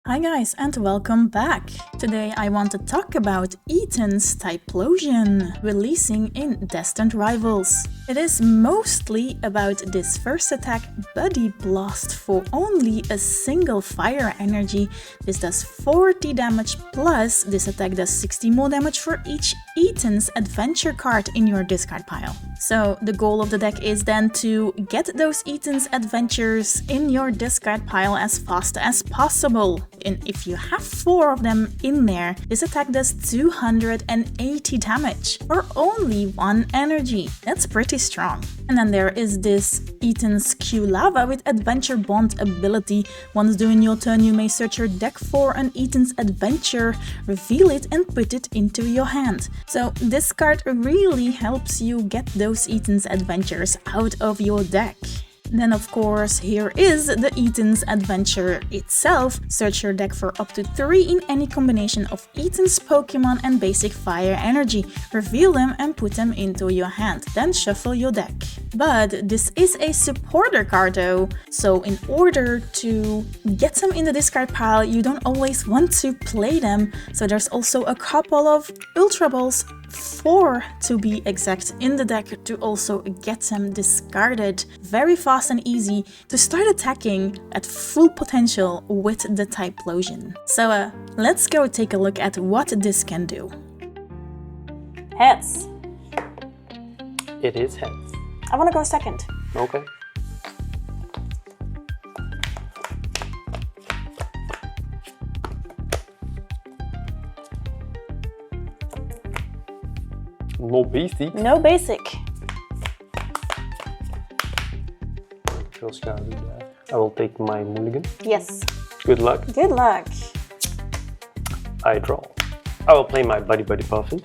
Hi guys and welcome back! Today I want to talk about Eaton's Typhlosion, releasing in Destined Rivals. It is mostly about this first attack, Buddy Blast, for only a single fire energy. This does 40 damage plus this attack does 60 more damage for each Eaton's adventure card in your discard pile. So the goal of the deck is then to get those Eaton's adventures in your discard pile as fast as possible. And if you have 4 of them in there, this attack does 280 damage for only 1 energy. That's pretty strong. And then there is this Eaton's Quilava with Adventure Bond ability. Once during your turn, you may search your deck for an Eaton's adventure, reveal it and put it into your hand. So this card really helps you get those Eaton's adventures out of your deck. Then of course, here is the Eaton's adventure itself. Search your deck for up to 3 in any combination of Eaton's Pokémon and basic fire energy. Reveal them and put them into your hand, then shuffle your deck. But this is a supporter card though, so in order to get them in the discard pile, you don't always want to play them. So there's also a couple of Ultra Balls, 4 to be exact, in the deck to also get them discarded. Very fast and easy to start attacking at full potential with the Typhlosion. So let's go take a look at what this can do. Heads. It is heads. I want to go second. Okay. No basic. No basic. I will take my mulligan. Yes. Good luck. Good luck. I draw. I will play my Buddy-Buddy Poffin.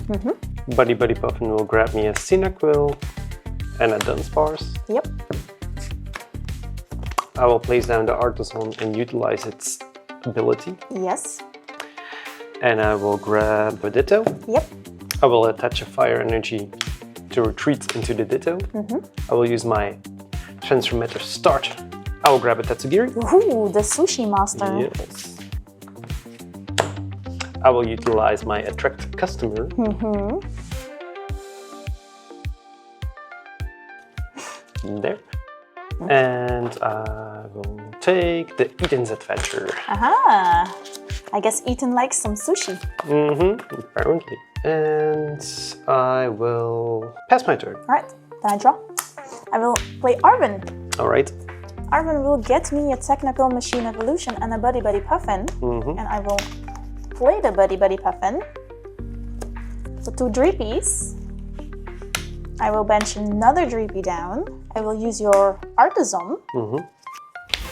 Buddy-Buddy Poffin will grab me a Cyndaquil and a Dunsparce. Yep. I will place down the Artisan and utilize its ability. Yes. And I will grab a Ditto. Yep. I will attach a fire energy to retreat into the Ditto. I will use my Transformator Start. I will grab a Tatsugiri. Ooh, the sushi master. Yes. I will utilize my Attract Customer. There. And I will take the Eaton's Adventure. Aha! I guess Eaton likes some sushi. Apparently. And I will pass my turn. Alright, then I draw. I will play Arven. Alright. Arven will get me a Technical Machine Evolution and a Buddy-Buddy Poffin. And I will play the Buddy-Buddy Poffin. So 2 Dreepies. I will bench another Dreepy down. I will use your Artisan.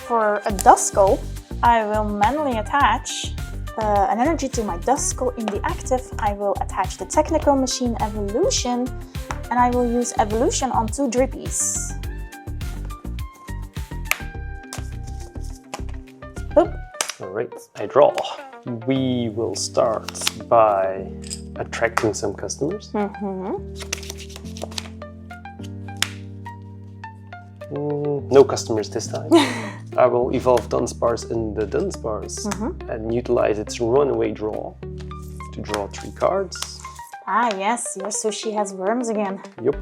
For a Duskull, I will manually attach an energy to my Duskull in the active. I will attach the Technical Machine Evolution, and I will use Evolution on 2 Dreepies. Boop. Alright, I draw. We will start by attracting some customers. No customers this time. I will evolve Dunsparce in the Dunsparce and utilize its runaway draw to draw 3 cards. Ah yes, your sushi has worms again. Yep.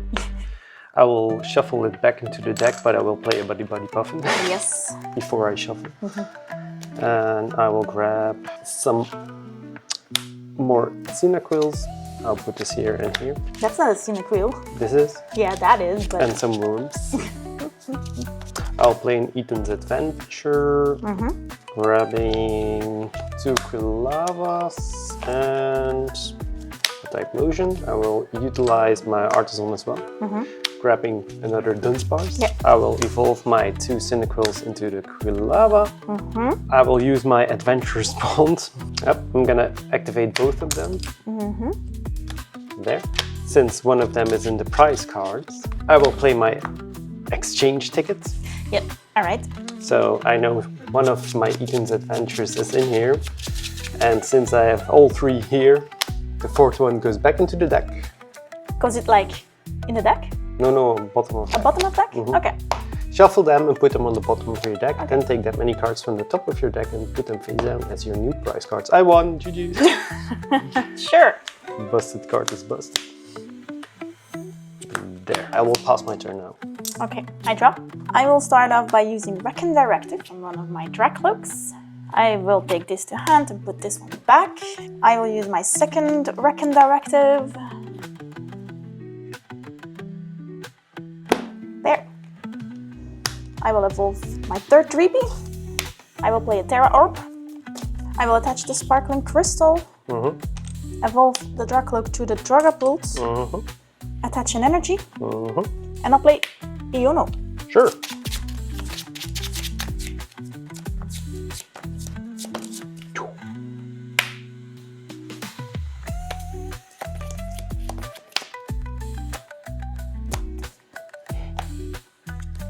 I will shuffle it back into the deck, but I will play a Buddy-Buddy Poffin. Yes. Before I shuffle. And I will grab some more Cyndaquils. I'll put this here and here. That's not a Cyndaquil. This is? Yeah, that is, but... And some worms. I'll play an Eaton's Adventure, grabbing 2 Quilavas and a Typhlosion. I will utilize my Artisan as well, grabbing another Dunsparce. Yep. I will evolve my 2 Cyndaquils into the Quilava. I will use my Adventurous Bond. Yep, I'm gonna activate both of them. There. Since one of them is in the prize cards, I will play my exchange tickets. Yep, alright. So I know one of my Eaton's Adventures is in here, and since I have all 3 here, the 4th one goes back into the deck. Goes it like in the deck? No, bottom of deck. A bottom of deck? Okay. Shuffle them and put them on the bottom of your deck. Okay. Then take that many cards from the top of your deck and put them face down as your new prize cards. I won! GG! Sure! Busted card is busted. There. I will pass my turn now. Okay, I draw. I will start off by using Reckon Directive on one of my Dracloaks. I will take this to hand and put this one back. I will use my second Reckon Directive. There. I will evolve my third 3P. I will play a Terra Orb. I will attach the Sparkling Crystal. Evolve the Dracloak to the Dragapult. Attach an energy. And I'll play Iono. Sure.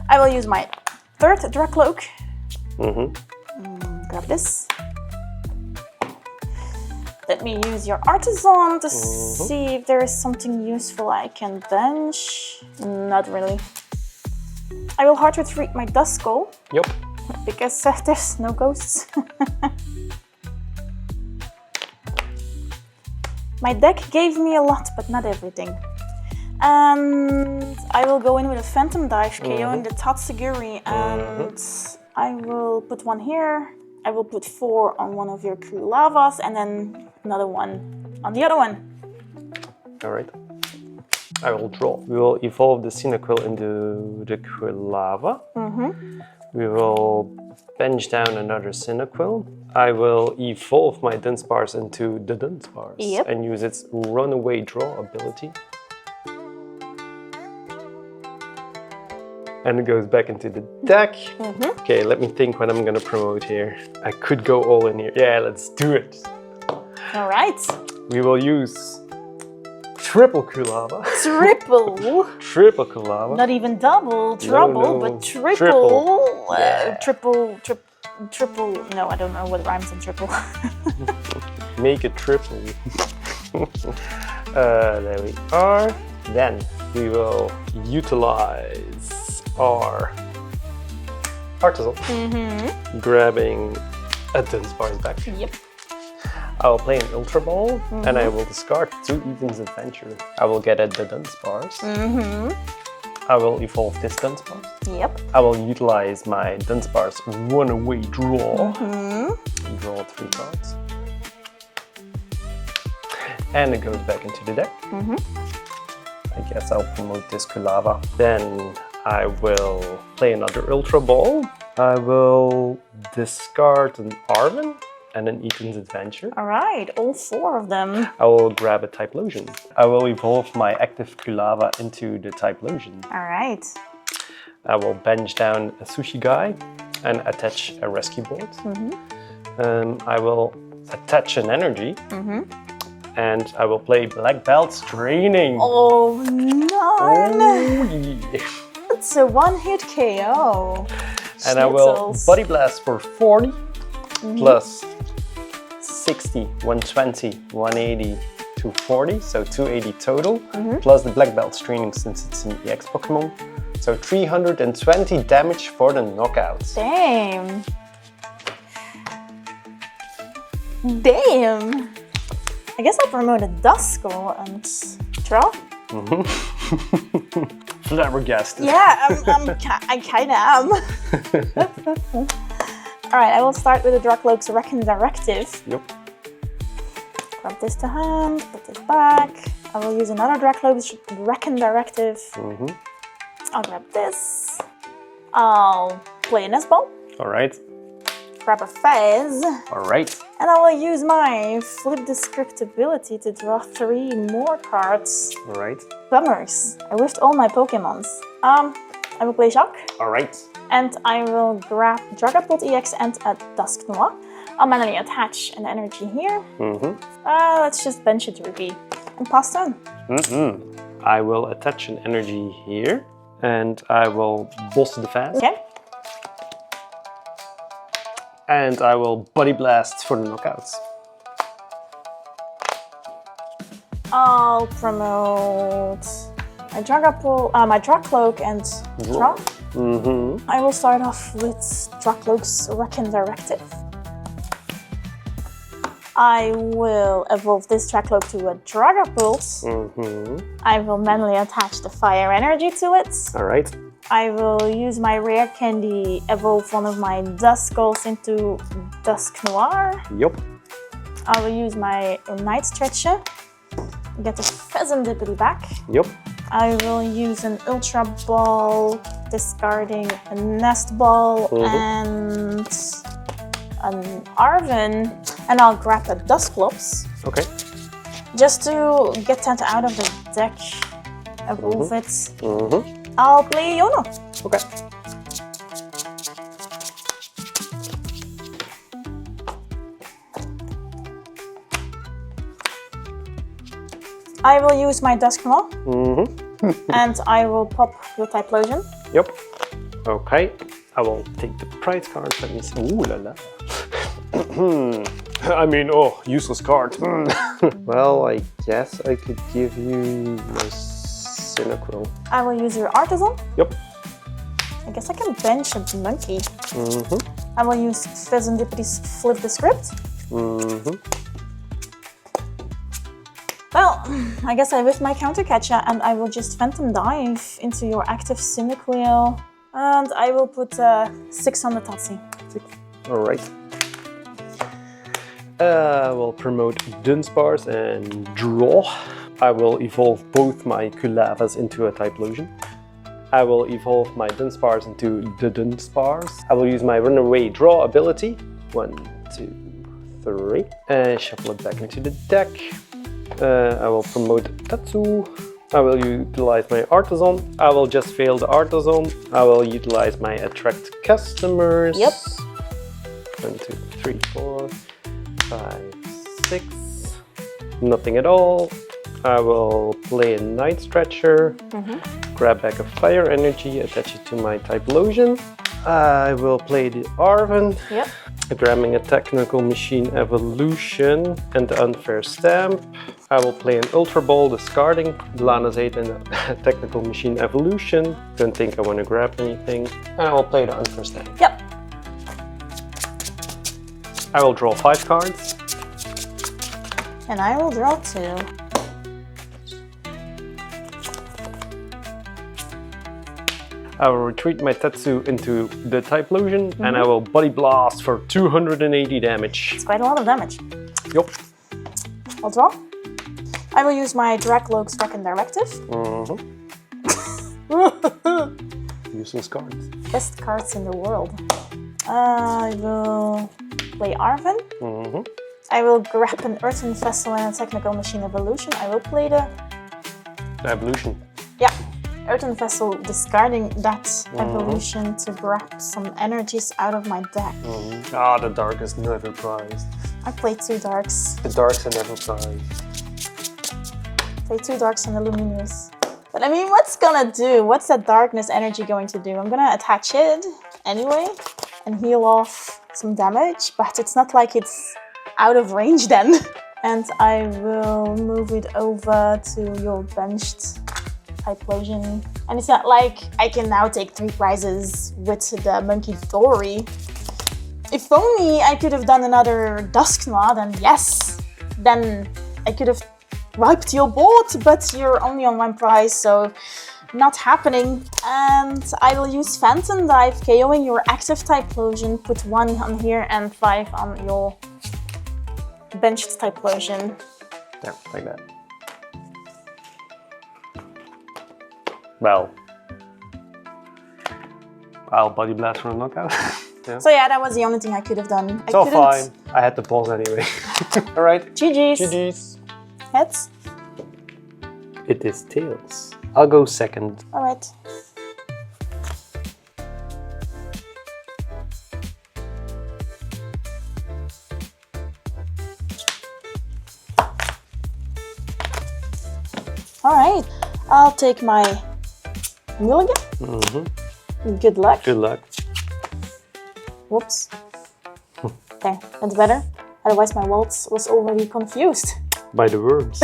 I will use my third Dracloak. Grab this. Let me use your Artisan to see if there is something useful I can bench. Not really. I will hard retreat my Duskull. Yep. Because there's no ghosts. My deck gave me a lot, but not everything. And I will go in with a Phantom Dive, KOing the Tatsugiri, and I will put one here. I will put 4 on one of your Quilavas, and then another one on the other one. All right. I will draw. We will evolve the Cyndaquil into the Quilava. We will bench down another Cyndaquil. I will evolve my Dunsparce into the Dunsparce and use its Runaway Draw ability. And it goes back into the deck. Okay, let me think what I'm gonna promote here. I could go all in here. Yeah, let's do it. All right. We will use triple Quilava. Triple? Triple Quilava. Not even double, trouble, but triple. Yeah. Triple. No, I don't know what rhymes on triple. Make it triple. There we are. Then we will utilize our Artisan, grabbing a Dunsparce back. Yep. I will play an Ultra Ball, and I will discard 2 Ethan's Adventure. I will get at the Dunsparce. I will evolve this Dunsparce. Yep. I will utilize my Dunsparce Runaway Draw. Draw 3 cards. And it goes back into the deck. I guess I'll promote this Quilava. Then I will play another Ultra Ball. I will discard an Arven and an Ethan's Adventure. All right, all 4 of them. I will grab a Typhlosion. I will evolve my active Quilava into the Typhlosion. All right. I will bench down a Sushi Guy and attach a Rescue Board. I will attach an energy. And I will play Black Belt's Training. Oh, none! Oh, yeah. It's a one-hit KO. And I will Body Blast for 40, plus 60, 120, 180, 240, so 280 total, plus the Black Belt's Training since it's an EX Pokemon. So 320 damage for the knockouts. Damn! Damn! I guess I'll promote a Duskull and draw. Flabbergasted. Yeah, I kinda am. Alright, I will start with the Dracloak's Reckon Directive. Yep. Grab this to hand, put this back. I will use another Dracloak's Reckon Directive. I'll grab this. I'll play a Nest Ball. Alright. Grab a Fez. Alright. And I will use my Flip the Script ability to draw 3 more cards. Alright. Bummers. I whiffed all my Pokemons. I will play Shock. Alright. And I will grab Dragapult EX and a Dusknoir. I'll manually attach an energy here. Let's just bench it Ruby and pass turn. I will attach an energy here. And I will boss the fast. Okay. And I will Body Blast for the knockouts. I'll promote my Dragapult, my Dracloak and draw. I will start off with Dragapult's Wrecking Directive. I will evolve this Dragapult to a Dragapult. I will manually attach the fire energy to it. Alright. I will use my Rare Candy, evolve one of my Duskulls into Dusk Noir. Yup. I will use my Night Stretcher, get the Cyndaquil back. Yup. I will use an Ultra Ball, discarding a Nest Ball and an Arven, and I'll grab a Dusclops. Okay. Just to get that out of the deck, evolve it. I'll play Yono. Okay. I will use my Duskmaw, and I will pop your Typhlosion. Yep. Okay. I will take the prize card. Let me see. Ooh la la. I mean, oh, useless card. Well, I guess I could give you my Cyndaquil. I will use your Artisan. Yep. I guess I can bench a monkey. I will use Serendipito's Flip the Script. Well, I guess I whiffed my counter catcher and I will just Phantom Dive into your active Cyndaquil. And I will put 6 on the Tatsi. Alright. I will promote Dunsparce and draw. I will evolve both my Quilavas into a Typhlosion. I will evolve my Dunsparce into Dudunsparce. I will use my Runaway Draw ability. 1, 2, 3. And shuffle it back into the deck. I will promote Tatsu. I will utilize my Artisan. I will just fail the Artisan. I will utilize my Attract Customers. Yep. 1, 2, 3, 4, 5, 6. Nothing at all. I will play a Night Stretcher. Grab back a Fire Energy, attach it to my Typhlosion. I will play the Arven. Yep. Grabbing a Technical Machine Evolution and the Unfair Stamp. I will play an Ultra Ball, discarding Lana's 8 and a Technical Machine Evolution. Don't think I want to grab anything. And I will play the Unfair Stamp. Yep. I will draw 5 cards. And I will draw 2. I will retreat my Tatsu into the Typhlosion and I will Body Blast for 280 damage. It's quite a lot of damage. Yup. I'll draw. I will use my Dragapult's Wrecking Directive. Useless cards. Best cards in the world. I will play Arven. I will grab an Earthen Vessel and a Technical Machine Evolution. I will play the Evolution. Yeah. Earthen Vessel, discarding that evolution to grab some energies out of my deck. Ah, the dark is never prized. I played 2 darks. The darks are never prized. Play 2 darks and a luminous. But I mean, what's gonna do? What's that darkness energy going to do? I'm gonna attach it anyway and heal off some damage, but it's not like it's out of range then. And I will move it over to your benched Typhlosion. And it's not like I can now take 3 prizes with the Monkey Dory. If only I could have done another Duskmaw, then yes. Then I could have wiped your board, but you're only on 1 prize, so not happening. And I will use Phantom Dive, KOing your active Typhlosion, put 1 on here and 5 on your benched Typhlosion. Yeah, like that. Well, I'll Body Blast for a knockout. Yeah. So yeah, that was the only thing I could have done. It's all fine. I had the balls anyway. Alright. GG's. GG's. Heads? It is tails. I'll go second. Alright. Alright. I'll take my mulligan. Good luck. Good luck. Whoops. There, that's better. Otherwise my waltz was already confused. By the words.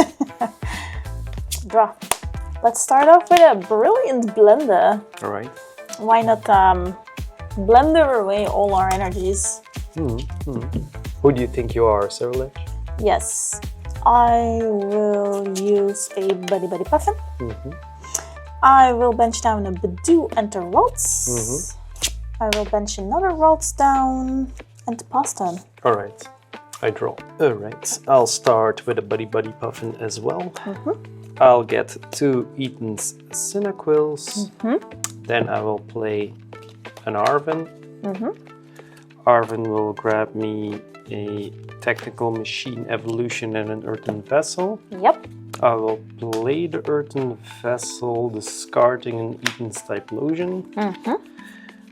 Draw. Let's start off with a Brilliant Blender. Alright. Why not blender away all our energies? Who do you think you are, Cerulege? Yes, I will use a Buddy-Buddy Poffin. I will bench down a Badoo and a Ralts. I will bench another Ralts down and pass turn. Alright, I draw. Alright, I'll start with a Buddy-Buddy Poffin as well. I'll get 2 Eaton's Cyndaquils. Then I will play an Arven. Arven will grab me a Technical Machine Evolution and an Earthen Vessel. Yep. I will play the Earthen Vessel, discarding an Eaton's Typhlosion.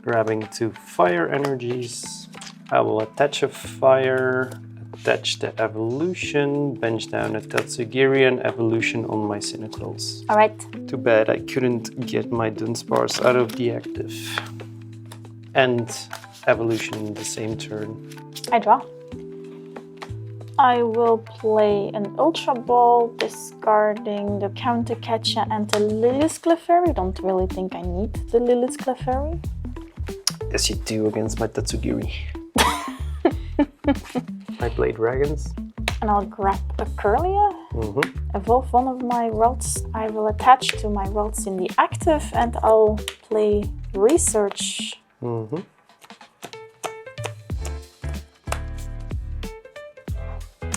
Grabbing 2 Fire Energies. I will attach a Fire, attach the Evolution, bench down a Tatsugiri and Evolution on my Cyndaquils. Alright. Too bad I couldn't get my Dunsparce out of the active. And Evolution in the same turn. I draw. I will play an Ultra Ball, discarding the Counter Catcher and the Lilith Clefairy. Don't really think I need the Lilith Clefairy. Yes, you do against my Tatsugiri. I play Dragons. And I'll grab a Curlia, evolve one of my Ralts. I will attach to my Ralts in the active and I'll play Research.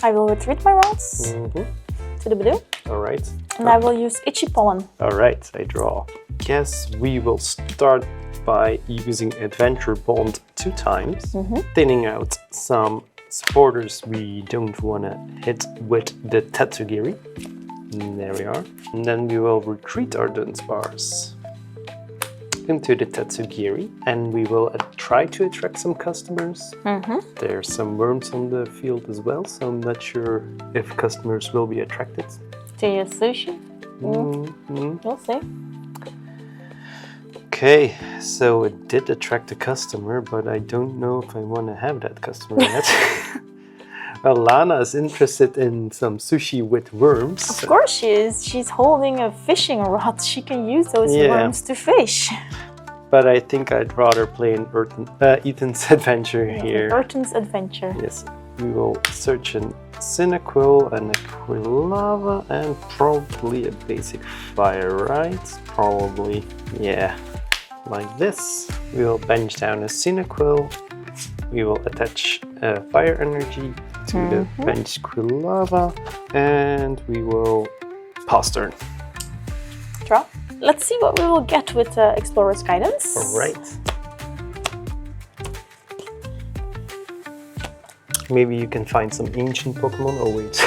I will retreat my Ralts to the Badoo. Alright. And I will use Itchy Pollen. Alright, I draw. Guess we will start by using Adventure Bond 2 times, thinning out some supporters we don't want to hit with the Tatsugiri. There we are. And then we will retreat our Dunsparce into the Tatsugiri, and we will try to attract some customers. There's some worms on the field as well, so I'm not sure if customers will be attracted. To your sushi? We'll see. Okay, so it did attract a customer, but I don't know if I want to have that customer yet. Well, Lana is interested in some sushi with worms. Of course she is. She's holding a fishing rod. She can use those worms to fish. But I think I'd rather play an Eaton's Adventure here. Earthen's Adventure. Yes, we will search an Cyndaquil and a Quilava and probably a basic fire, right? Probably, yeah. Like this. We will bench down a Cyndaquil. We will attach a fire energy to the bench Quilava, and we will pass turn. Draw. Let's see what we will get with Explorer's Guidance. Alright. Maybe you can find some ancient Pokemon. Oh wait.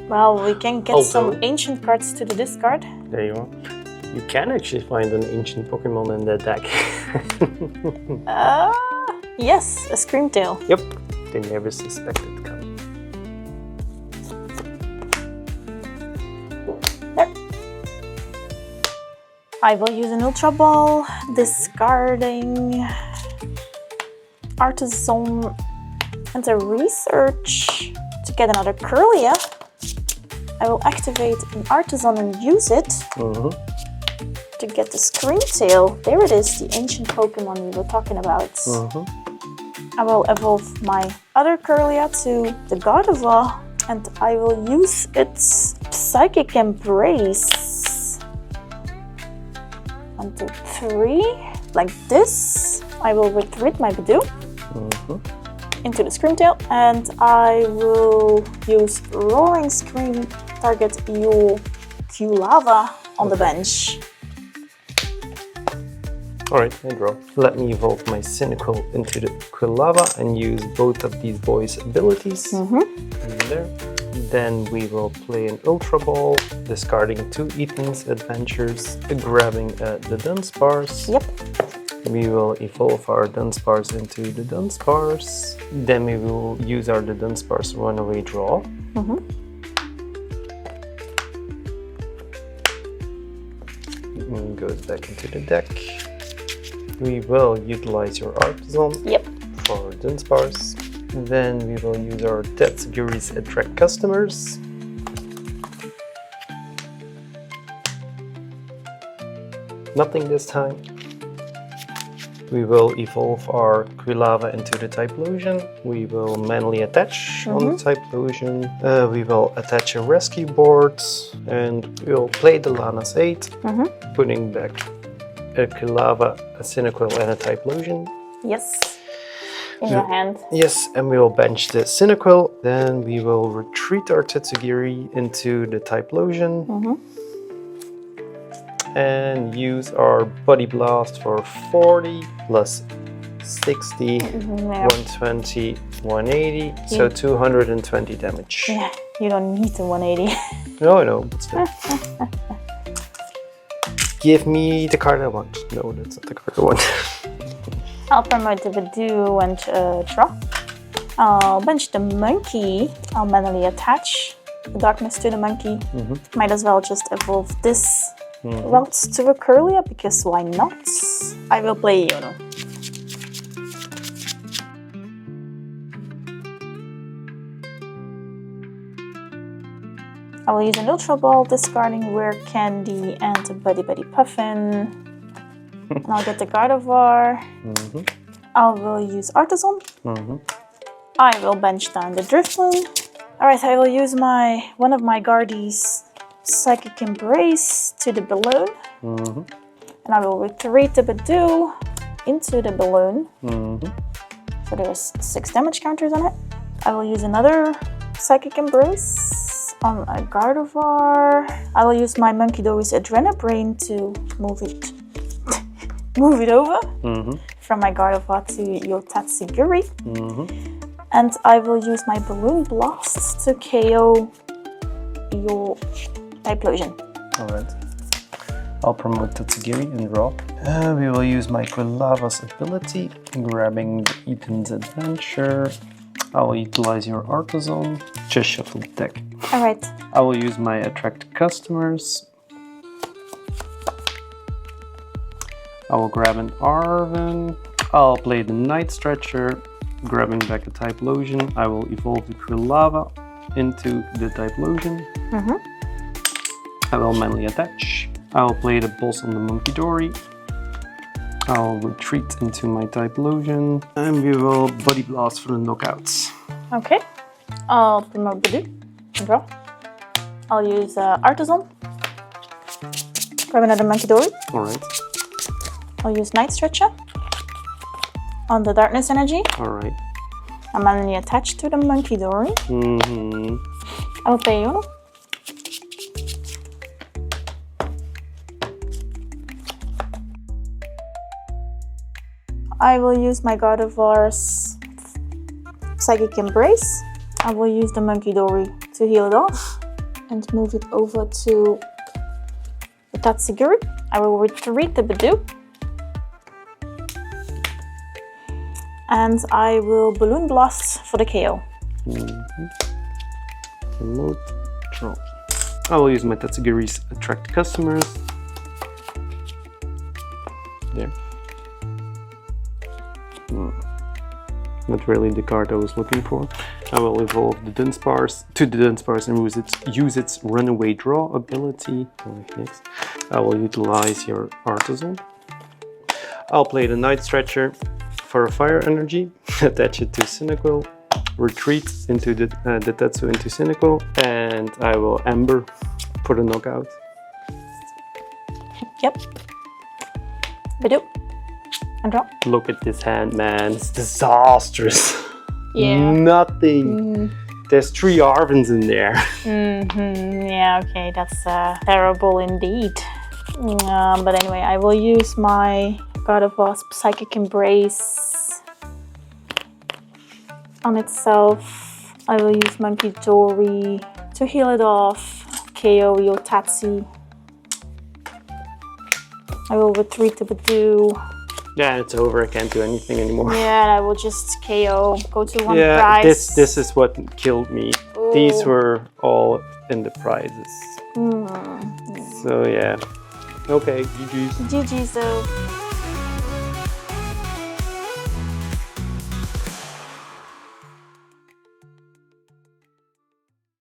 Well, we can get some ancient cards to the discard. There you are. You can actually find an ancient Pokemon in the deck. Yes, a Screamtail. Yep, they never suspected coming. There. I will use an Ultra Ball, discarding Artisan and a Research to get another Curlia. I will activate an Artisan and use it to get the Screamtail. There it is, the ancient Pokemon we were talking about. I will evolve my other Curlia to the Gardevoir, and I will use its Psychic Embrace. 1, 2, 3, like this. I will retreat my Badoo into the Screamtail, and I will use Roaring Scream, target your Quilava on the bench. Alright, I draw. Let me evolve my Cyndaquil into the Quilava and use both of these boys' abilities. There. Then we will play an Ultra Ball, discarding 2 Eaton's Adventures, grabbing the Dunsparce. Yep. We will evolve our Dunsparce into the Dunsparce. Then we will use our Dunsparce runaway draw. It goes back into the deck. We will utilize your Artisan for Dunsparce. Then we will use our Tatsugiri's attract customers. Nothing this time. We will evolve our Quilava into the Typhlosion. We will manually attach on the Typhlosion. We will attach a rescue board and we'll play the Lana's 8, putting back a Quilava, a Cyndaquil and a Typhlosion. Yes. In your hand. Yes, and we will bench the Cyndaquil. Then we will retreat our Tatsugiri into the Typhlosion. And use our Body Blast for 40 plus 60, 120, 180, so 220 damage. Yeah, you don't need the 180. No, but still. Give me the card I want. No, that's not the card I want. I'll promote the Badoo and draw. I'll bench the monkey. I'll manually attach the darkness to the monkey. Might as well just evolve this route to a Curlia, because why not? I will play Yono. I will use an Ultra Ball, discarding Rare Candy and a Buddy-Buddy Poffin. And I'll get the Gardevoir. I will use Artisan. I will bench down the Drifloon. Alright, I will use one of my Guardies Psychic Embrace to the balloon. And I will retreat the Badoo into the balloon. So there's 6 damage counters on it. I will use another Psychic Embrace on a Gardevoir. I will use my Monkey Dory's Adrenabrain to move it over from my Gardevoir to your Tatsugiri. And I will use my Balloon Blast to KO your Typhlosion. Alright. I'll promote Tatsugiri and draw. We will use my Quilava's ability, grabbing Ethan's Adventure. I will utilize your Artisan. Just shuffle the deck. Alright. I will use my Attract Customers. I will grab an Arven. I'll play the Night Stretcher, grabbing back a Typhlosion. I will evolve the Quilava into the Typhlosion. I will manually attach. I will play the boss on the Monkey Dory. I'll retreat into my Typhlosion. And we will Body Blast for the knockouts. Okay. I'll promote Badoo and draw. I'll use Artisan. Grab another Monkey Dory. Alright. I'll use Night Stretcher on the Darkness Energy. Alright. I'm manually attached to the Monkey Dory. I will play Yono. I will use my Gardevoir's Psychic Embrace. I will use the Monkey Dory to heal it off and move it over to the Tatsugiri. I will retreat the Badoo. And I will Balloon Blast for the KO. Remote draw. I will use my Tatsugiri's Attract Customers. There. Not really the card I was looking for. I will evolve the Dunsparce to the Dunsparce and use its Runaway Draw ability. Next. I will utilize your Artisan. I'll play the Night Stretcher for a Fire Energy, attach it to Cyndaquil, retreat into the Tetsu into Cyndaquil, and I will Ember for the knockout. Yep. Badoo. And draw. Look at this hand, man. It's disastrous. Yeah. Nothing. There's 3 Arvens in there. Yeah, okay, that's terrible indeed. But anyway, I will use my Gardevoir's Psychic Embrace on itself. I will use Monkey Dory to heal it off, KO your Tatsu. I will retreat the Badoo. Yeah, it's over. I can't do anything anymore. Yeah, I will just KO, go to 1 prize. This is what killed me. Ooh. These were all in the prizes. So yeah. Okay, GG's. GG's though.